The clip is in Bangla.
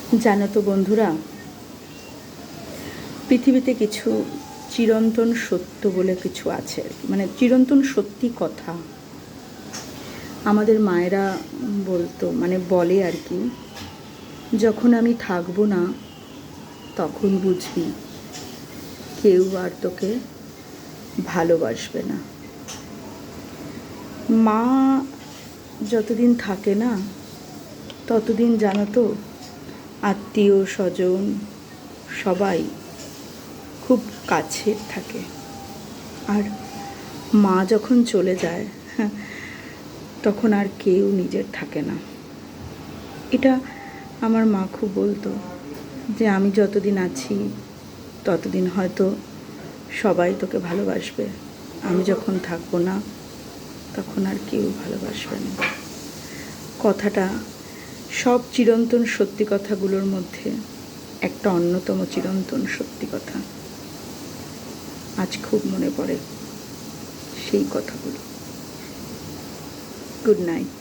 জানো তো বন্ধুরা, পৃথিবীতে কিছু চিরন্তন সত্য বলে কিছু আছে আর কি, মানে চিরন্তন সত্যি কথা আমাদের মায়েরা বলতো, মানে বলে আর কি। যখন আমি থাকবো না তখন বুঝবি কেউ আর তোকে ভালোবাসবে না। মা যতদিন থাকে না ততদিন জানো তো আত্মীয় স্বজন সবাই খুব কাছের থাকে, আর মা যখন চলে যায় তখন আর কেউ নিজের থাকে না। এটা আমার মা খুব বলতো যে আমি যতদিন আছি ততদিন হয়তো সবাই তোকে ভালোবাসবে, আমি যখন থাকবো না তখন আর কেউ ভালোবাসবে না। কথাটা সব চিরন্তন সত্যি কথাগুলোর মধ্যে একটা অন্যতম চিরন্তন সত্যি কথা। আজ খুব মনে পড়ে সেই কথাগুলো। Good night.